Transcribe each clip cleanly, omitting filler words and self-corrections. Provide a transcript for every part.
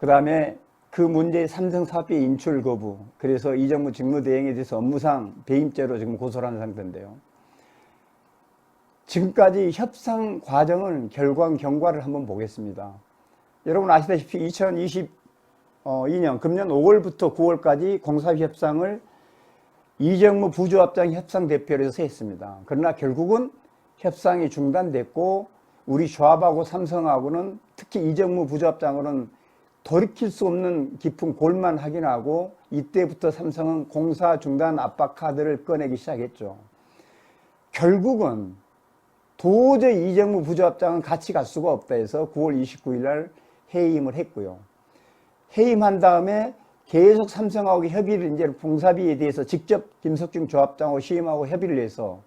그 다음에 그 문제의 삼성사업비 인출 거부, 그래서 이정무 직무대행에 대해서 업무상 배임죄로 지금 고소를 하는 상태인데요. 지금까지 협상 과정은 경과를 한번 보겠습니다. 여러분 아시다시피 2022년 금년 5월부터 9월까지 공사비 협상을 이정무 부조합장 협상대표로 해서 했습니다. 그러나 결국은 협상이 중단됐고 우리 조합하고 삼성하고는 특히 이정무 부조합장으로는 돌이킬 수 없는 깊은 골만 확인하고 이때부터 삼성은 공사 중단 압박 카드를 꺼내기 시작했죠. 결국은 도저히 이정무 부조합장은 같이 갈 수가 없다 해서 9월 29일 날 해임을 했고요. 해임한 다음에 계속 삼성하고 협의를 이제 공사비에 대해서 직접 김석중 조합장하고 시임하고 협의를 해서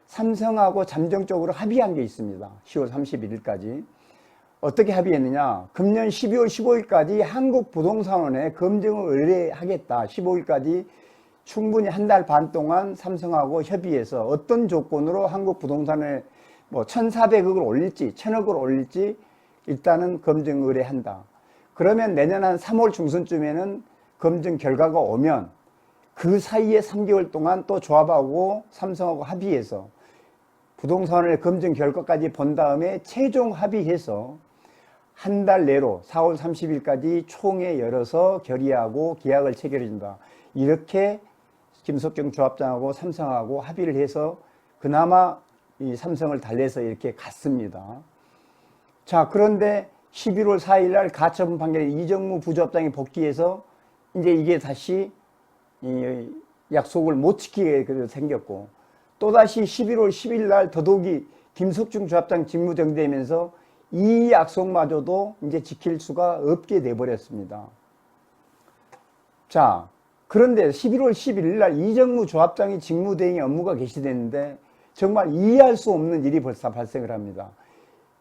삼성하고 잠정적으로 합의한 게 있습니다. 10월 31일까지. 어떻게 합의했느냐. 금년 12월 15일까지 한국부동산원에 검증을 의뢰하겠다. 15일까지 충분히 한 달 반 동안 삼성하고 협의해서 어떤 조건으로 한국부동산에 뭐 1,400억을 올릴지 1,000억을 올릴지 일단은 검증 의뢰한다. 그러면 내년 한 3월 중순쯤에는 검증 결과가 오면 그 사이에 3개월 동안 또 조합하고 삼성하고 합의해서 부동산을 검증 결과까지 본 다음에 최종 합의해서 한 달 내로 4월 30일까지 총회 열어서 결의하고 계약을 체결해준다. 이렇게 김석중 조합장하고 삼성하고 합의를 해서 그나마 이 삼성을 달래서 이렇게 갔습니다. 자, 그런데 11월 4일 날 가처분 판결에 이정무 부조합장이 복귀해서 이제 이게 다시 이 약속을 못 지키게 생겼고 또다시 11월 10일 날 더더욱이 김석중 조합장 직무정지되면서 이 약속마저도 이제 지킬 수가 없게 돼버렸습니다. 자, 그런데 11월 11일 날 이정무 조합장이 직무대행의 업무가 개시됐는데 정말 이해할 수 없는 일이 벌써 발생을 합니다.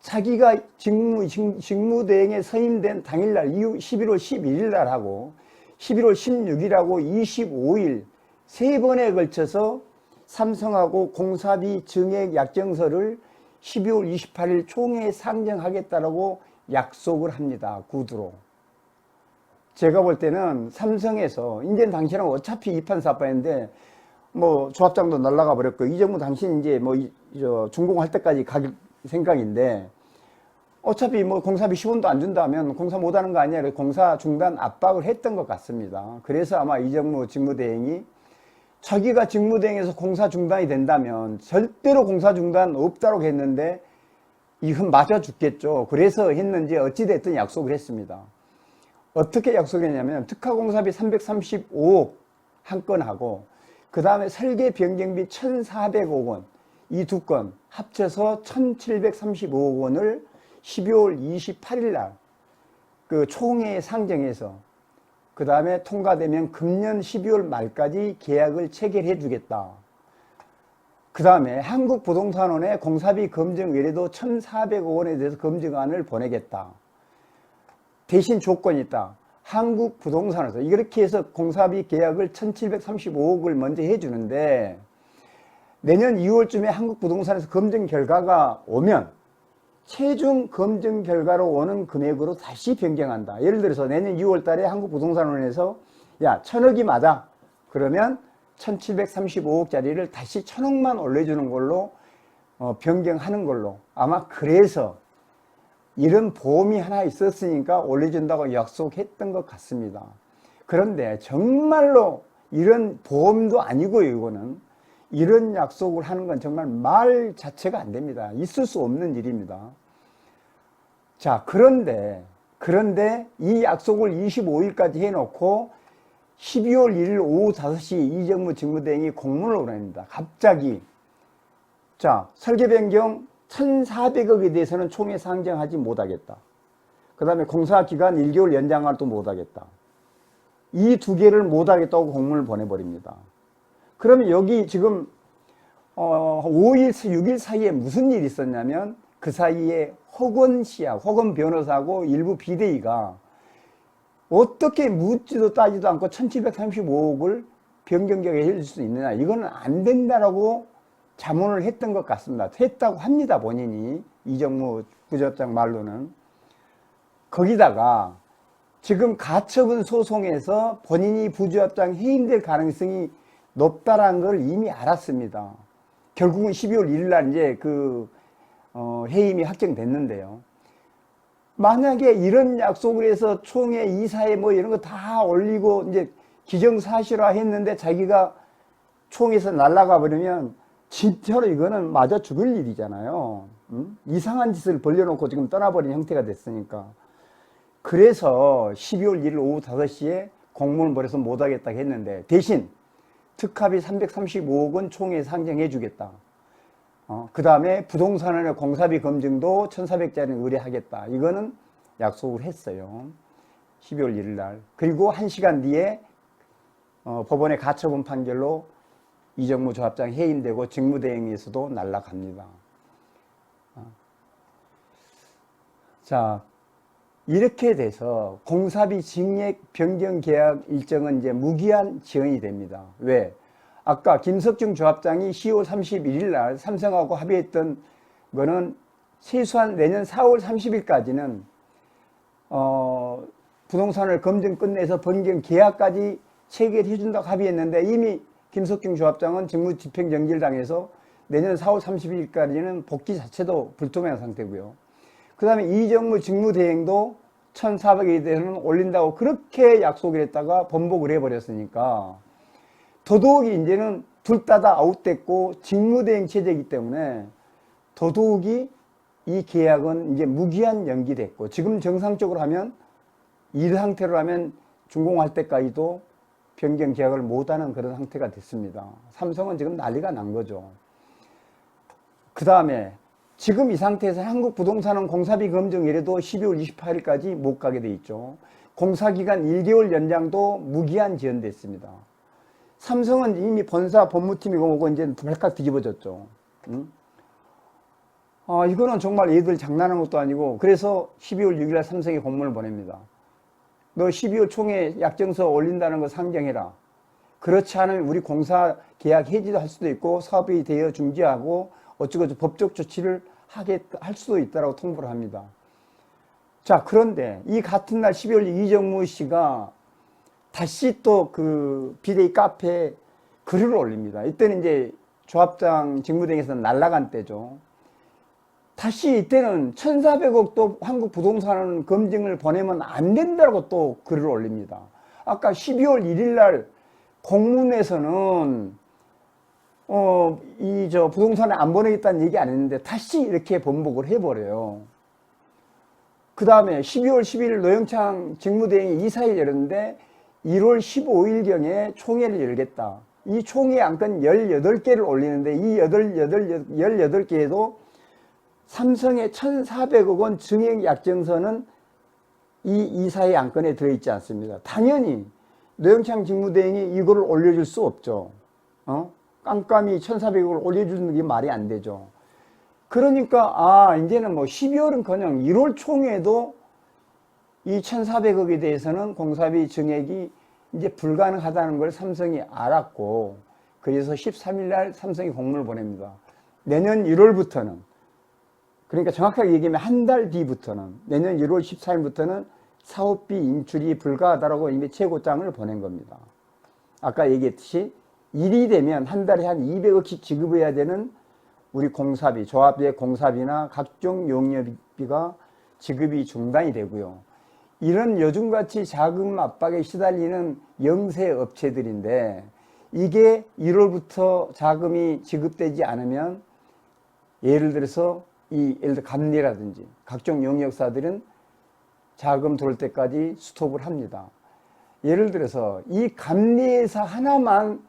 자기가 직무대행에 선임된 당일날 11월 11일 날 하고 11월 16일하고 25일 세 번에 걸쳐서 삼성하고 공사비 증액 약정서를 12월 28일 총회에 상정하겠다라고 약속을 합니다. 구두로. 제가 볼 때는 삼성에서 이제는 당신은 어차피 이판사판인데 뭐 조합장도 날라가 버렸고 이정무 당신 이제 뭐 준공할 때까지 갈 생각인데 어차피 뭐 공사비 10원도 안 준다면 공사 못하는 거 아니야. 공사 중단 압박을 했던 것 같습니다. 그래서 아마 이정무 직무대행이 자기가 직무대행에서 공사 중단이 된다면 절대로 공사 중단 없다고 했는데 이건 맞아 죽겠죠. 그래서 했는지 어찌됐든 약속을 했습니다. 어떻게 약속했냐면 특화공사비 335억 한 건하고 그 다음에 설계 변경비 1,400억 원 이 두 건 합쳐서 1,735억 원을 12월 28일 날 그 총회에 상정해서 그 다음에 통과되면 금년 12월 말까지 계약을 체결해 주겠다. 그 다음에 한국부동산원에 공사비 검증 외에도 1,400억 원에 대해서 검증안을 보내겠다. 대신 조건이 있다. 한국부동산에서 이렇게 해서 공사비 계약을 1,735억을 먼저 해주는데 내년 2월쯤에 한국부동산에서 검증 결과가 오면 최종 검증 결과로 오는 금액으로 다시 변경한다. 예를 들어서 내년 2월 달에 한국부동산원에서 야 1,000억이 맞아. 그러면 1,735억짜리를 다시 1,000억만 올려주는 걸로 변경하는 걸로 아마 그래서 이런 보험이 하나 있었으니까 올려준다고 약속했던 것 같습니다. 그런데 정말로 이런 보험도 아니고요. 이거는 이런 약속을 하는 건 정말 말 자체가 안 됩니다. 있을 수 없는 일입니다. 자, 그런데 이 약속을 25일까지 해놓고 12월 1일 오후 5시 이정무 직무대행이 공문을 보냅니다. 갑자기 자, 설계 변경 1,400억에 대해서는 총회 상정하지 못하겠다. 그 다음에 공사기간 1개월 연장을 또 못하겠다. 이 두 개를 못하겠다고 공문을 보내버립니다. 그러면 여기 지금 5일, 6일 사이에 무슨 일이 있었냐면 그 사이에 허건 씨하고 허건 변호사하고 일부 비대위가 어떻게 묻지도 따지도 않고 1,735억을 변경계약에 해줄 수 있느냐. 이거는 안 된다라고 자문을 했던 것 같습니다. 했다고 합니다. 본인이. 이정무 부조합장 말로는. 거기다가 지금 가처분 소송에서 본인이 부조합장 해임될 가능성이 높다라는 걸 이미 알았습니다. 결국은 12월 1일 날 이제 해임이 확정됐는데요. 만약에 이런 약속을 해서 총회 이사회 뭐 이런 거 다 올리고 이제 기정사실화 했는데 자기가 총에서 날아가 버리면 진짜로 이거는 맞아 죽을 일이잖아요. 이상한 짓을 벌려놓고 지금 떠나버린 형태가 됐으니까. 그래서 12월 1일 오후 5시에 공문을 보내서 못하겠다고 했는데 대신 특합이 335억 원 총회에 상정해 주겠다. 그 다음에 부동산원의 공사비 검증도 1,400짜리 의뢰하겠다. 이거는 약속을 했어요. 12월 1일 날. 그리고 1시간 뒤에 법원의 가처분 판결로 이정무 조합장 해임되고 직무대행에서도 날아갑니다. 자, 이렇게 돼서 공사비 증액 변경 계약 일정은 이제 무기한 지연이 됩니다. 왜? 아까 김석중 조합장이 10월 31일 날 삼성하고 합의했던 거는 최소한 내년 4월 30일까지는 부동산을 검증 끝내서 변경 계약까지 체결해 준다고 합의했는데 이미 김석중 조합장은 직무 집행 정지를 당해서 내년 4월 30일까지는 복귀 자체도 불투명한 상태고요. 그 다음에 이정무 직무대행도 1,400억에 대해서는 올린다고 그렇게 약속을 했다가 번복을 해버렸으니까 더더욱이 이제는 둘 다 아웃됐고 직무대행 체제이기 때문에 더더욱이 이 계약은 이제 무기한 연기됐고 지금 정상적으로 하면 이 상태로 하면 준공할 때까지도 변경 계약을 못하는 그런 상태가 됐습니다. 삼성은 지금 난리가 난 거죠. 그 다음에 지금 이 상태에서 한국부동산은 공사비 검증 이래도 12월 28일까지 못 가게 돼 있죠. 공사기간 1개월 연장도 무기한 지연됐습니다. 삼성은 이미 본사 법무팀이고 뭐고 이제 발칵 뒤집어졌죠. 이거는 정말 얘들 장난하는 것도 아니고 그래서 12월 6일날 삼성에 공문을 보냅니다. 너 12월 총회 약정서 올린다는 거 상정해라. 그렇지 않으면 우리 공사 계약 해지도 할 수도 있고 사업이 대여 중지하고 어쩌고저쩌고 법적 조치를 할 수도 있다고 통보를 합니다. 자, 그런데 이 같은 날 12월 이정무 씨가 다시 또 그 비대위 카페에 글을 올립니다. 이때는 이제 조합장 직무대행에서 날아간 때죠. 다시 이때는 1,400억도 한국 부동산 검증을 보내면 안 된다고 또 글을 올립니다. 아까 12월 1일 날 공문에서는 부동산에 안 보내겠다는 얘기 안 했는데 다시 이렇게 번복을 해버려요. 그 다음에 12월 11일 노영창 직무대행이 이사회를 열었는데 1월 15일경에 총회를 열겠다. 이 총회 안건 18개를 올리는데 이 18개에도 삼성의 1,400억 원 증액 약정서는 이 이사회 안건에 들어있지 않습니다. 당연히 노영창 직무대행이 이거를 올려줄 수 없죠. 깜깜이 1,400억을 올려주는 게 말이 안 되죠. 그러니까 이제는 뭐 12월은커녕 1월 총회도 이 1,400억에 대해서는 공사비 증액이 이제 불가능하다는 걸 삼성이 알았고 그래서 13일 날 삼성이 공문을 보냅니다. 내년 1월부터는 그러니까 정확하게 얘기하면 한 달 뒤부터는 내년 1월 14일부터는 사업비 인출이 불가하다라고 이미 최고장을 보낸 겁니다. 아까 얘기했듯이 일이 되면 한 달에 한 200억씩 지급해야 되는 우리 공사비, 조합의 공사비나 각종 용역비가 지급이 중단이 되고요. 이런 요즘같이 자금 압박에 시달리는 영세 업체들인데 이게 1월부터 자금이 지급되지 않으면 예를 들어서 예를 들어 감리라든지 각종 용역사들은 자금 들어올 때까지 스톱을 합니다. 예를 들어서 이 감리회사 하나만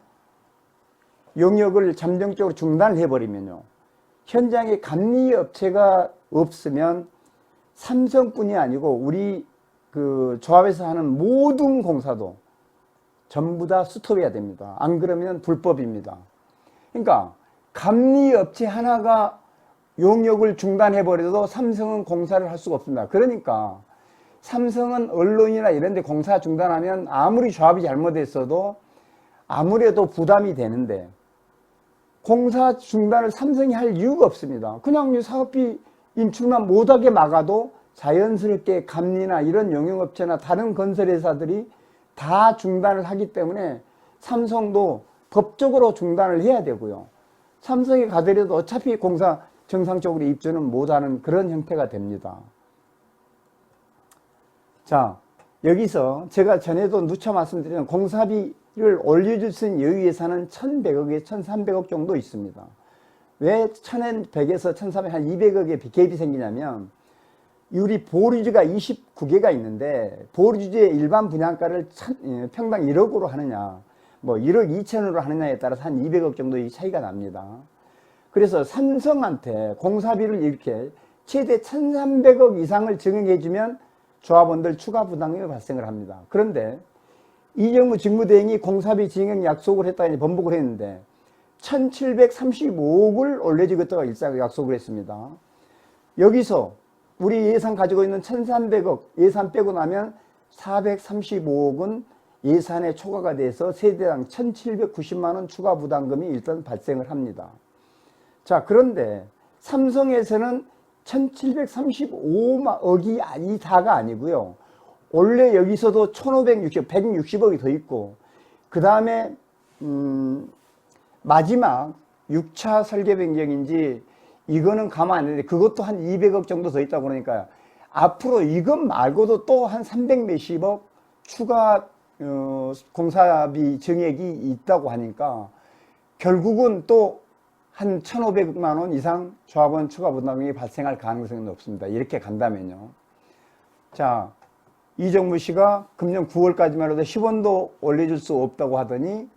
용역을 잠정적으로 중단을 해버리면요. 현장에 감리업체가 없으면 삼성뿐이 아니고 우리 그 조합에서 하는 모든 공사도 전부 다 스톱해야 됩니다. 안 그러면 불법입니다. 그러니까 감리업체 하나가 용역을 중단해버려도 삼성은 공사를 할 수가 없습니다. 그러니까 삼성은 언론이나 이런 데 공사 중단하면 아무리 조합이 잘못했어도 아무래도 부담이 되는데 공사 중단을 삼성이 할 이유가 없습니다. 그냥 사업비 인출만 못하게 막아도 자연스럽게 감리나 이런 용역업체나 다른 건설회사들이 다 중단을 하기 때문에 삼성도 법적으로 중단을 해야 되고요. 삼성이 가더라도 어차피 공사 정상적으로 입주는 못하는 그런 형태가 됩니다. 자, 여기서 제가 전에도 누차 말씀드린 공사비를 올려줄 수 있는 여유 예산은 1,100억에 1,300억 정도 있습니다. 왜 1,100에서 1,300, 한 200억의 갭이 생기냐면 우리 보류지가 29개가 있는데 보류지의 일반 분양가를 평당 1억으로 하느냐 뭐 1억 2천으로 하느냐에 따라서 한 200억 정도의 차이가 납니다. 그래서 삼성한테 공사비를 이렇게 최대 1,300억 이상을 증액해 주면 조합원들 추가 부담금이 발생을 합니다. 그런데 이정무 직무대행이 공사비 증액 약속을 했다가 번복을 했는데 1,735억을 올려주겠다고 일사가 약속을 했습니다. 여기서 우리 예산 가지고 있는 1,300억 예산 빼고 나면 435억은 예산에 초과가 돼서 세대당 1,790만원 추가 부담금이 일단 발생을 합니다. 자, 그런데 삼성에서는 1,735억이 다가 아니고요. 원래 여기서도 1,560억, 160억이 더 있고 그 다음에 마지막 6차 설계 변경인지 이거는 가만 안 되는데 그것도 한 200억 정도 더 있다고 그러니까 앞으로 이것 말고도 또 한 300 몇십억 추가 공사비 증액이 있다고 하니까 결국은 또 한 1,500만 원 이상 조합원 추가 부담이 발생할 가능성이 높습니다. 이렇게 간다면요. 자, 이정무 씨가 금년 9월까지만 해도 10원도 올려줄 수 없다고 하더니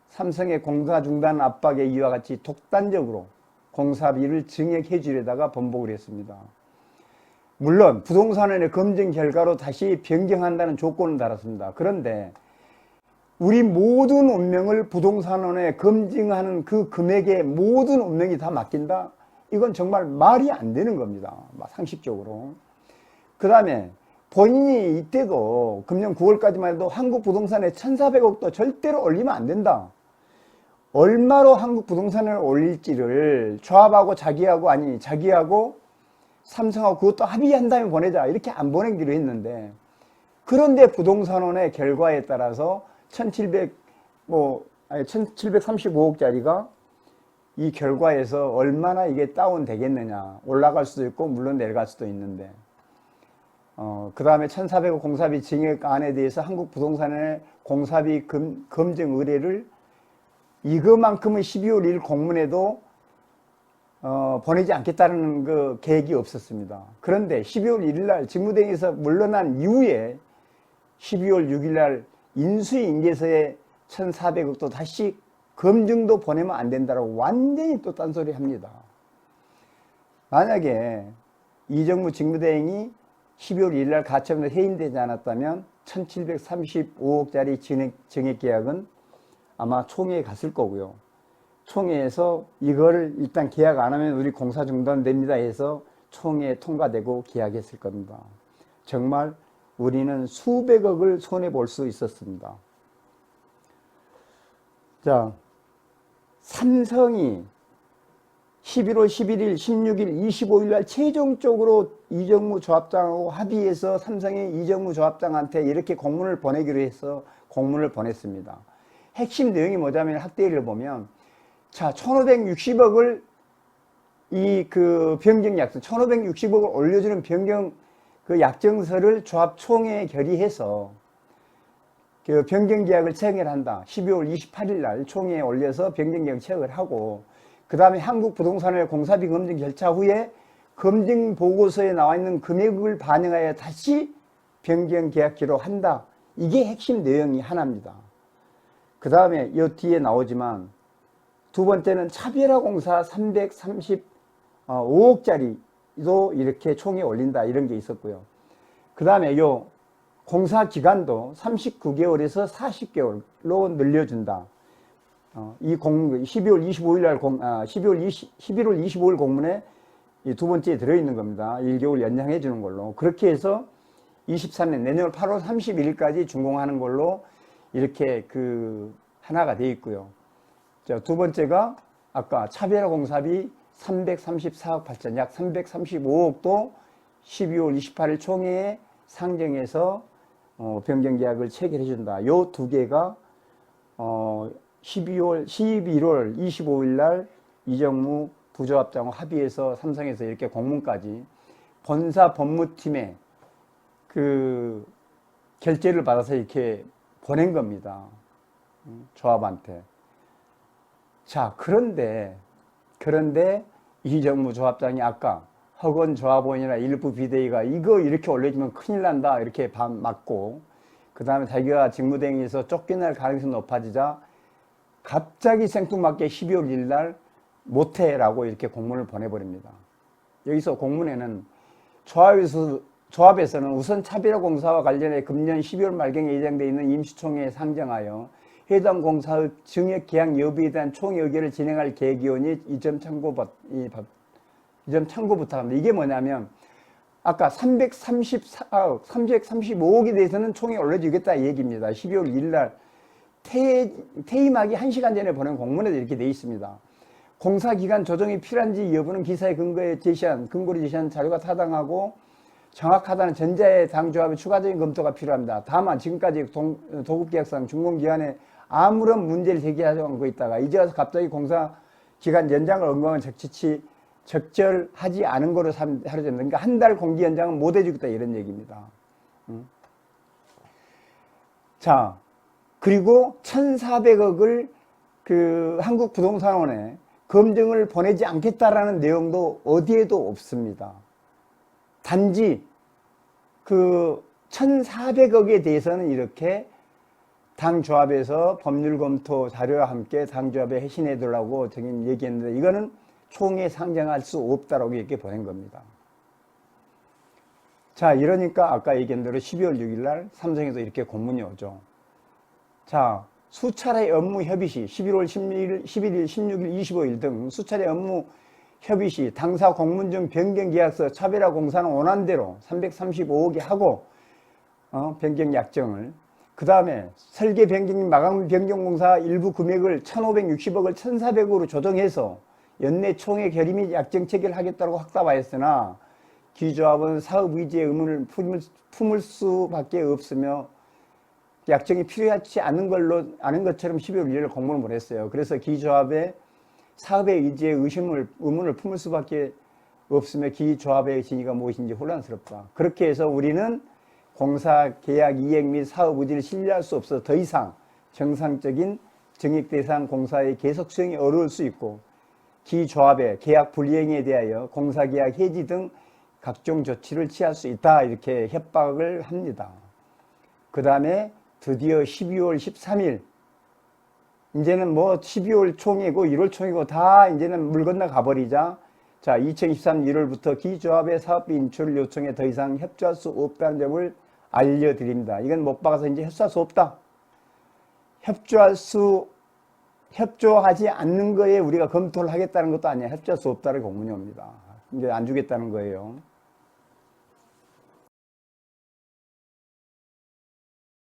삼성의 공사 중단 압박에 이와 같이 독단적으로 공사비를 증액해 주려다가 번복을 했습니다. 물론 부동산원의 검증 결과로 다시 변경한다는 조건을 달았습니다. 그런데 우리 모든 운명을 부동산원에 검증하는 그 금액에 모든 운명이 다 맡긴다? 이건 정말 말이 안 되는 겁니다. 상식적으로. 그 다음에 본인이 이때도 금년 9월까지만 해도 한국 부동산에 1,400억도 절대로 올리면 안 된다. 얼마로 한국 부동산을 올릴지를 조합하고 자기하고 삼성하고 그것도 합의한 다음에 보내자. 이렇게 안 보내기로 했는데 그런데 부동산원의 결과에 따라서 1,735억짜리가 이 결과에서 얼마나 이게 다운되겠느냐. 올라갈 수도 있고 물론 내려갈 수도 있는데 그 다음에 1,400억 공사비 증액안에 대해서 한국 부동산의 공사비 검증 의뢰를 이거만큼은 12월 1일 공문에도 보내지 않겠다는 그 계획이 없었습니다. 그런데 12월 1일 날 직무대행에서 물러난 이후에 12월 6일 날 인수인계서에 1,400억도 다시 검증도 보내면 안 된다라고 완전히 또 딴소리 합니다. 만약에 이정무 직무대행이 12월 1일 날 가처분에 해임되지 않았다면 1,735억짜리 증액 계약은 아마 총회에 갔을 거고요. 총회에서 이거를 일단 계약 안 하면 우리 공사 중단됩니다 해서 총회에 통과되고 계약했을 겁니다. 정말 우리는 수백억을 손해볼 수 있었습니다. 자, 삼성이 11월 11일, 16일, 25일 날 최종적으로 이정무 조합장하고 합의해서 삼성의 이정무 조합장한테 이렇게 공문을 보내기로 해서 공문을 보냈습니다. 핵심 내용이 뭐냐면 학대일을 보면 자, 1,560억을 변경 약정, 1,560억을 올려주는 변경 약정서를 조합총회에 결의해서 그 변경 계약을 체결을 한다. 12월 28일 날 총회에 올려서 변경 계약 체결을 하고 그 다음에 한국부동산의 공사비 검증 절차 후에 검증 보고서에 나와 있는 금액을 반영하여 다시 변경 계약 기록한다. 이게 핵심 내용이 하나입니다. 그 다음에 이 뒤에 나오지만 두 번째는 차별화공사 335억짜리도 이렇게 총회에 올린다. 이런 게 있었고요. 그 다음에 요 공사 기간도 39개월에서 40개월로 늘려준다. 12월 25일 날 11월 25일 공문에 이 두 번째에 들어있는 겁니다. 1개월 연장해 주는 걸로. 그렇게 해서 24년 내년 8월 31일까지 준공하는 걸로 이렇게 하나가 되어 있고요. 자, 두 번째가 아까 차별화 공사비 334억 8천, 약 335억도 12월 28일 총회에 상정해서 변경계약을 체결해 준다. 요 두 개가 11월 25일 날 이정무 부조합장과 합의해서 삼성에서 이렇게 공문까지 본사 법무팀에 그 결재를 받아서 이렇게 보낸 겁니다. 조합한테. 자, 그런데 이정무 조합장이 아까 허건 조합원이나 일부 비대위가 이거 이렇게 올려주면 큰일 난다 이렇게 맞고, 그 다음에 자기가 직무대행에서 쫓겨날 가능성이 높아지자 갑자기 생뚱맞게 12월 1일 날 못해라고 이렇게 공문을 보내버립니다. 여기서 공문에는 조합에서는 우선 차별화 공사와 관련해 금년 12월 말경에 예정되어 있는 임시총회에 상정하여 해당 공사의 증액 계약 여부에 대한 총회 의결을 진행할 계획이오니 이 점 참고 부탁합니다. 이게 뭐냐면 아까 335억에 대해서는 총회에 올려주겠다 이 얘기입니다. 12월 1일 날 퇴임하기 1시간 전에 보낸 공문에도 이렇게 돼 있습니다. 공사기간 조정이 필요한지 여부는 기사의 근거로 제시한 자료가 타당하고 정확하다는 전자의 당조합의 추가적인 검토가 필요합니다. 다만 지금까지 도급계약상 준공기간에 아무런 문제를 제기하지 않고 있다가 이제 와서 갑자기 공사기간 연장을 언급하면 적절하지 않은 거로 하려졌는데, 그러니까 한 달 공기 연장은 못 해주겠다 이런 얘기입니다. 자, 그리고 1,400억을 그 한국부동산원에 검증을 보내지 않겠다라는 내용도 어디에도 없습니다. 단지 그 1,400억에 대해서는 이렇게 당조합에서 법률 검토 자료와 함께 당조합에 회신해 두라고 저긴 얘기했는데, 이거는 총회에 상정할 수 없다라고 이렇게 보낸 겁니다. 자, 이러니까 아까 얘기한 대로 12월 6일 날 삼성에서 이렇게 공문이 오죠. 자, 수차례 업무 협의 시 11월 11일, 16일, 25일 등 수차례 업무 협의 시 당사 공문중 변경계약서 차별화 공사는 원안대로 335억에 하고 변경 약정을, 그 다음에 설계 변경 마감 변경 공사 일부 금액을 1,560억을 1,400억으로 조정해서 연내 총회 결의 및 약정 체결하겠다고 확답하였으나 기조합은 사업 의지의 의문을 품을 수밖에 없으며 약정이 필요하지 않은 것처럼 12월 1일 공문을 보냈어요. 그래서 기조합의 사업의 의지에 의문을 품을 수밖에 없으며 기조합의 진위가 무엇인지 혼란스럽다. 그렇게 해서 우리는 공사 계약 이행 및 사업 의지를 신뢰할 수 없어 더 이상 정상적인 증액 대상 공사의 계속 수행이 어려울 수 있고, 기조합의 계약 불이행에 대하여 공사계약 해지 등 각종 조치를 취할 수 있다 이렇게 협박을 합니다. 그 다음에 드디어 12월 13일, 이제는 뭐 12월 총회고 1월 총회고 다 이제는 물 건너 가버리자, 자, 2013년 1월부터 기조합의 사업비 인출을 요청해 더 이상 협조할 수 없다는 점을 알려드립니다. 이건 못 박아서 이제 협조할 수 없다. 협조하지 않는 거에 우리가 검토를 하겠다는 것도 아니야. 협조할 수 없다는 공문이 옵니다. 이제 안 주겠다는 거예요.